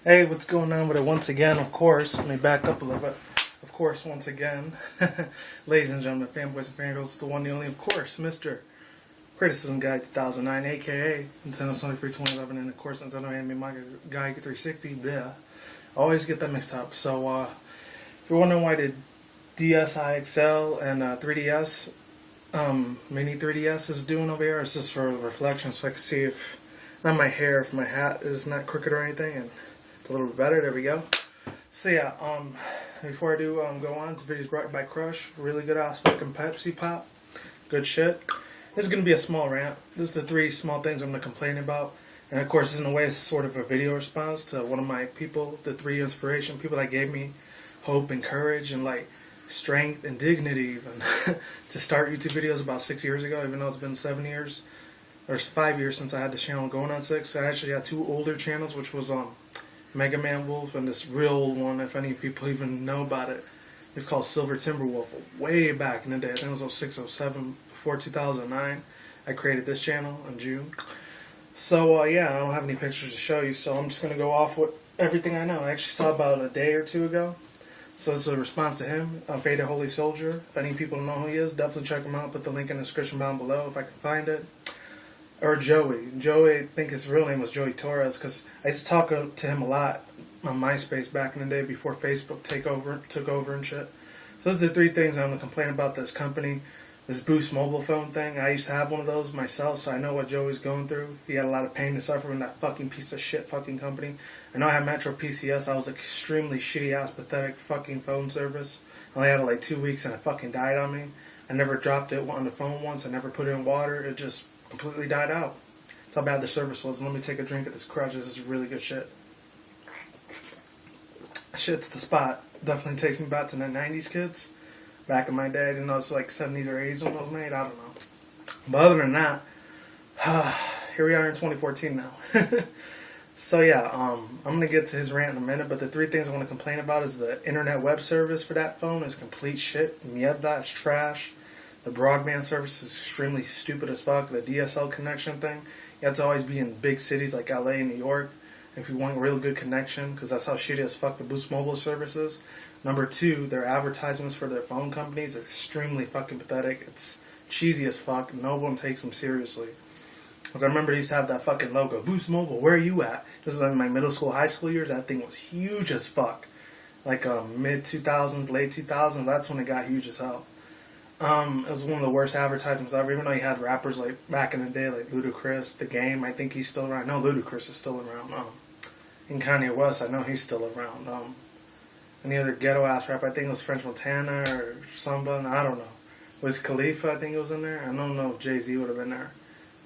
Hey, what's going on with it once again? Of course, let me back up a little bit. Of course, once again, ladies and gentlemen, fanboys and fangirls, the one, the only, of course, Mr. Criticism Guy 2009, aka NintendoSonyfreak2011, and of course, Nintendo Anime Manga Guy 360. Yeah, I always get that mixed up. So, if you're wondering why the DSi XL and 3DS, mini 3DS is doing over here, it's just for reflection, so I can see if not my hair, if my hat is not crooked or anything, and it's a little bit better. There we go. So yeah, before I do go on, this video is brought to you by Crush. Really good ass fucking Pepsi Pop. Good shit. This is going to be a small rant. This is the three small things I'm going to complain about. And of course, in a way, it's sort of a video response to one of my people, the three inspiration people that gave me hope and courage and like strength and dignity even to start YouTube videos about 6 years ago, even though it's been 7 years. There's 5 years since I had this channel going on 6. I actually had two older channels, which was Mega Man Wolf and this real old one, if any people even know about it. It's called Silver Timberwolf. Way back in the day, I think it was 06, 07, before 2009. I created this channel in June. So yeah, I don't have any pictures to show you, so I'm just going to go off with everything I know. I actually saw about a day or two ago. So this is a response to him, Faded Holy Soldier. If any people know who he is, definitely check him out. Put the link in the description down below if I can find it. Or Joey. Joey, I think his real name was Joey Torres, because I used to talk to him a lot on MySpace back in the day before Facebook took over and shit. So those are the three things I'm going to complain about this company. This Boost mobile phone thing. I used to have one of those myself, so I know what Joey's going through. He had a lot of pain to suffer in that fucking piece of shit fucking company. I know I had Metro PCS. I was extremely shitty ass pathetic fucking phone service. I only had it like 2 weeks and it fucking died on me. I never dropped it on the phone once. I never put it in water. It just completely died out. That's how bad the service was. And let me take a drink of this Crush. This is really good shit. Shit's the spot. Definitely takes me back to the 90s kids. Back in my day, I didn't know it's like 70s or 80s when it was made. I don't know. But other than that, here we are in 2014 now. So yeah, I'm going to get to his rant in a minute, but the three things I want to complain about is the internet web service for that phone is complete shit. Mierda, it's trash. The broadband service is extremely stupid as fuck. The DSL connection thing, you have to always be in big cities like LA and New York if you want a real good connection, because that's how shitty as fuck the Boost mobile service is. Number two, their advertisements for their phone companies is extremely fucking pathetic. It's cheesy as fuck. No one takes them seriously. Because I remember they used to have that fucking logo, Boost Mobile, where are you at? This is in my middle school, high school years. That thing was huge as fuck. Like mid-2000s, late 2000s, that's when it got huge as hell. It was one of the worst advertisements ever, even though you had rappers like back in the day, like Ludacris, The Game, I think he's still around. No, Ludacris is still around. And Kanye West, I know he's still around. Any other ghetto-ass rap, I think it was French Montana or somebody, I don't know. Was Khalifa, I think it was in there? I don't know if Jay-Z would have been there.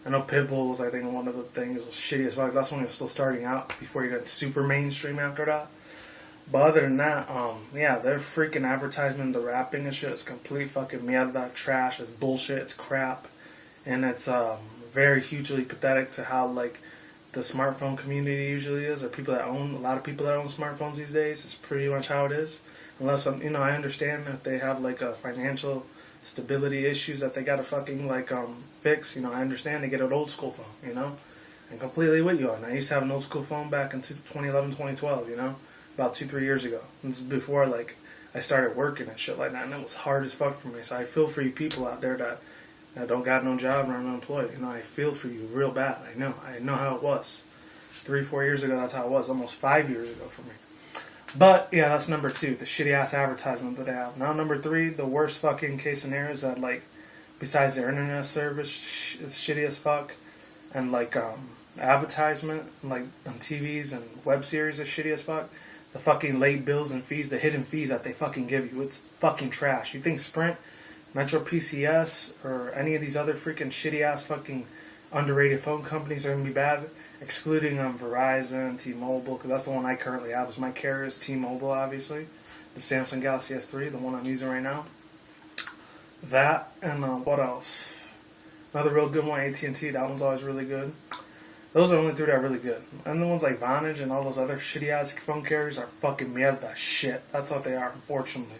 I know Pitbull was, I think, one of the things was shitty as fuck. That's when he was still starting out, before he got super mainstream after that. But other than that, yeah, their freaking advertisement, the rapping and shit is complete fucking mierda, trash, it's bullshit, it's crap. And it's very hugely pathetic to how, like, the smartphone community usually is, or people that own, a lot of people that own smartphones these days, it's pretty much how it is. Unless, you know, I understand if they have, like, a financial stability issues that they gotta fucking, like, fix, you know, I understand they get an old school phone, you know? And completely with you on. I used to have an old school phone back in 2011, 2012, you know? About 2-3 years ago. This is before like I started working and shit like that, and it was hard as fuck for me. So I feel for you people out there that don't got no job or are unemployed. You know, I feel for you real bad. I know how it was. 3-4 years ago, that's how it was. Almost 5 years ago for me. But yeah, that's number two, the shitty ass advertisement that they have. Now number three, the worst fucking case scenario is that, like, besides their internet service, it's shitty as fuck, and like advertisement, like on TVs and web series is shitty as fuck. The fucking late bills and fees, the hidden fees that they fucking give you, it's fucking trash. You think Sprint, Metro PCS, or any of these other freaking shitty ass fucking underrated phone companies are going to be bad? Excluding Verizon, T-Mobile, because that's the one I currently have. Is my carrier is T-Mobile, obviously. The Samsung Galaxy S3, the one I'm using right now. That, and what else? Another real good one, AT&T, that one's always really good. Those are the only three that are really good. And the ones like Vonage and all those other shitty ass phone carriers are fucking mierda shit. That's what they are, unfortunately.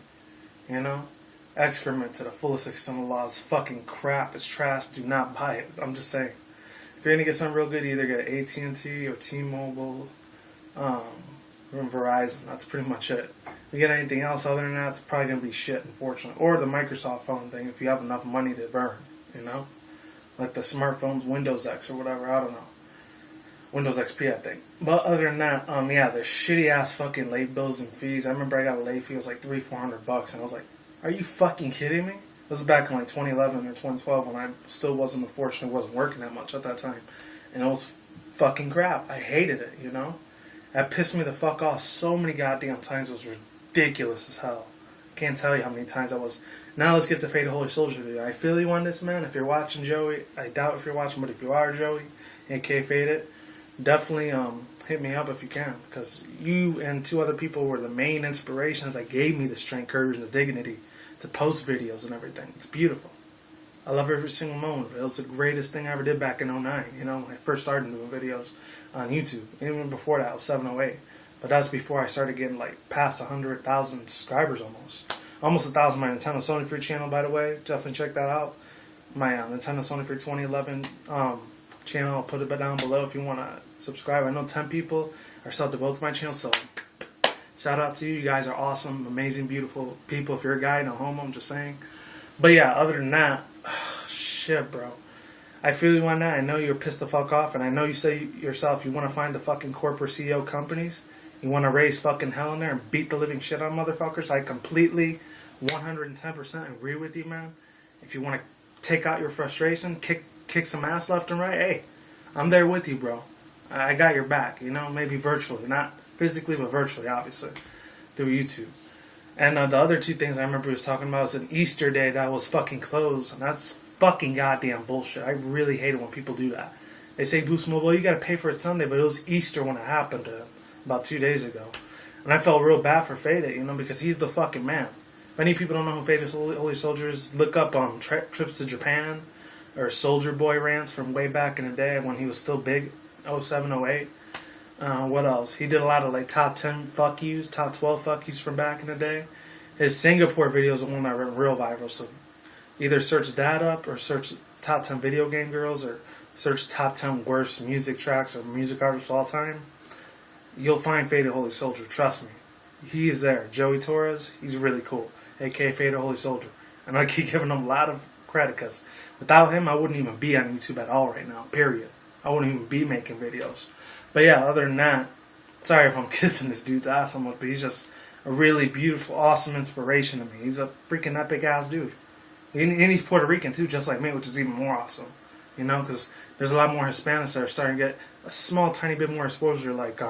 You know? Excrement to the fullest extent of the law is fucking crap. It's trash. Do not buy it. I'm just saying. If you're gonna get something real good, you either get AT&T or T-Mobile. from Verizon. That's pretty much it. If you get anything else other than that, it's probably going to be shit, unfortunately. Or the Microsoft phone thing if you have enough money to burn, you know? Like the smartphones, Windows X or whatever, I don't know. Windows XP, I think. But other than that, yeah, the shitty ass fucking late bills and fees. I remember I got a late fee, it was like $300-400, and I was like, are you fucking kidding me? This was back in like 2011 or 2012 when I still wasn't, unfortunately, wasn't working that much at that time. And it was fucking crap. I hated it, you know? That pissed me the fuck off so many goddamn times. It was ridiculous as hell. Can't tell you how many times I was. Now let's get to Fade the Holy Soldier video. I feel you on this, man. If you're watching Joey, I doubt if you're watching, but if you are Joey, aka Faded, definitely hit me up if you can. Because you and 2 other people were the main inspirations that gave me the strength, courage, and the dignity to post videos and everything. It's beautiful. I love every single moment of it. It was the greatest thing I ever did back in 2009, you know, when I first started doing videos on YouTube. Even before that, it was 708. But that's before I started getting, like, past 100,000 subscribers almost. Almost 1,000 on my Nintendo Sony Freak channel, by the way. Definitely check that out. My Nintendo Sonyfreak2011 channel, I'll put it down below if you want to subscribe. I know 10 people are subbed to both my channels, so shout out to you. You guys are awesome, amazing, beautiful people. If you're a guy, no homo, I'm just saying. But yeah, other than that, shit, bro. I feel you on that. I know you're pissed the fuck off, and I know you say yourself you want to find the fucking corporate CEO companies. You want to raise fucking hell in there and beat the living shit out of motherfuckers. I completely, 110% agree with you, man. If you want to take out your frustration, kick some ass left and right, hey, I'm there with you, bro. I got your back, you know, maybe virtually. Not physically, but virtually, obviously, through YouTube. And the other 2 things I remember he was talking about was an Easter day that was fucking closed, and that's fucking goddamn bullshit. I really hate it when people do that. They say Boost Mobile, you gotta pay for it Sunday, but it was Easter when it happened about 2 days ago. And I felt real bad for Faded, you know, because he's the fucking man. Many people don't know who Faded Holy Soldier is. Look up trips to Japan or Soldier Boy rants from way back in the day when he was still big, 07, 08. What else? He did a lot of like top 10 fuck yous, top 12 fuck yous from back in the day. His Singapore videos are one that went real viral, so either search that up or search top 10 video game girls or search top 10 worst music tracks or music artists of all time. You'll find Faded Holy Soldier, trust me. He's there. Joey Torres, he's really cool, aka Faded Holy Soldier. And I keep giving him a lot of credit because without him I wouldn't even be on YouTube at all right now, period. I wouldn't even be making videos. But yeah, other than that, sorry if I'm kissing this dude's ass so much, but he's just a really beautiful, awesome inspiration to me. He's a freaking epic ass dude. And he's Puerto Rican too, just like me, which is even more awesome. You know, because there's a lot more Hispanics that are starting to get a small, tiny bit more exposure, like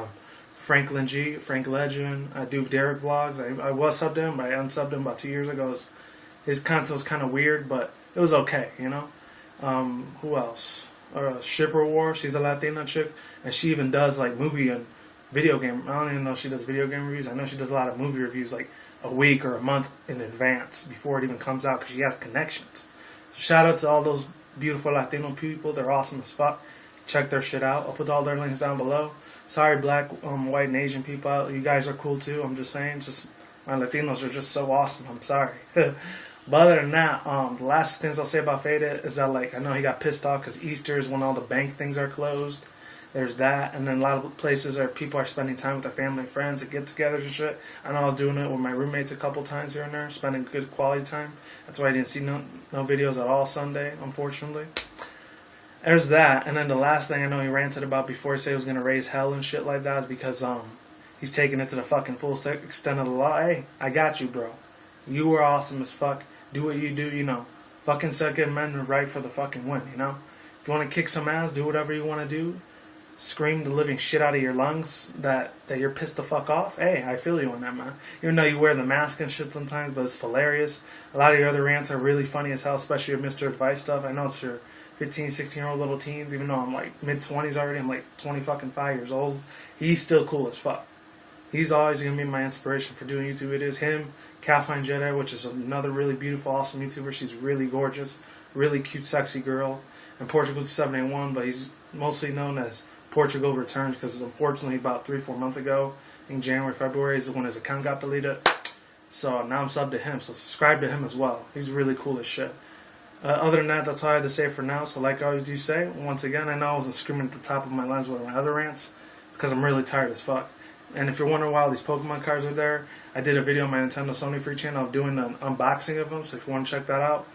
Frank Legend, I do Derek vlogs. I was subbed him, but I unsubbed him about 2 years ago. His content was kind of weird, but it was okay, you know. Who else? Shipper War, she's a Latina chick, and she even does like movie and video game. I don't even know if she does video game reviews. I know she does a lot of movie reviews like a week or a month in advance before it even comes out because she has connections. So shout out to all those beautiful Latino people. They're awesome as fuck. Check their shit out. I'll put all their links down below. Sorry, black, white, and Asian people. You guys are cool too. I'm just saying. Just my Latinos are just so awesome. I'm sorry. But other than that, the last things I'll say about Faded is that, like, I know he got pissed off because Easter is when all the bank things are closed. There's that, and then a lot of places where people are spending time with their family and friends at get-togethers and shit. I know I was doing it with my roommates a couple times here and there, spending good quality time. That's why I didn't see no videos at all Sunday, unfortunately. There's that, and then the last thing I know he ranted about before he said he was going to raise hell and shit like that is because he's taking it to the fucking full extent of the law. Hey, I got you, bro. You were awesome as fuck. Do what you do, you know. Fucking Second Amendment right for the fucking win, you know. If you want to kick some ass, do whatever you want to do. Scream the living shit out of your lungs that you're pissed the fuck off. Hey, I feel you on that, man. Even though you wear the mask and shit sometimes, but it's hilarious. A lot of your other rants are really funny as hell, especially your Mr. Advice stuff. I know it's for 15, 16-year-old little teens, even though I'm like mid-20s already. I'm like 25 years old. He's still cool as fuck. He's always going to be my inspiration for doing YouTube videos. Him, Kathleen Jedi, which is another really beautiful, awesome YouTuber. She's really gorgeous, really cute, sexy girl. And Portugal 2781, but he's mostly known as Portugal Returns because unfortunately about 3-4 months ago, in January, February, is when his account got deleted. So now I'm subbed to him, so subscribe to him as well. He's really cool as shit. Other than that, that's all I had to say for now. So like I always do say, once again, I know I wasn't screaming at the top of my lungs with my other rants. It's because I'm really tired as fuck. And if you're wondering why all these Pokemon cards are there, I did a video on my Nintendo Sony Free channel of doing an unboxing of them. So if you want to check that out,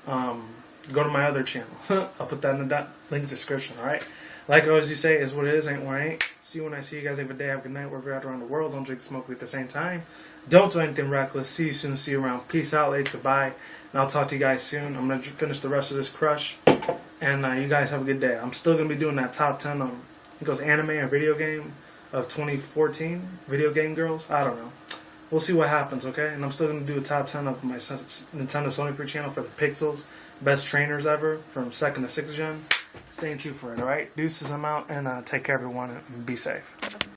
go to my other channel. I'll put that in the link description, alright? Like I always do say, is what it is, ain't what it ain't. See you when I see you guys. Have a good day, have a good night, wherever you're at around the world. Don't drink, smoke at the same time. Don't do anything reckless. See you soon, see you around. Peace out, ladies, goodbye. And I'll talk to you guys soon. I'm going to finish the rest of this crush. And you guys have a good day. I'm still going to be doing that top 10 on, it goes anime and video game of 2014. Video game girls. I don't know. We'll see what happens, okay? And I'm still going to do a top 10 of my Nintendo Sony Free channel for the Pixels. Best trainers ever from 2nd to 6th gen. Stay tuned for it, alright? Deuces, I'm out, and take care, everyone, and be safe.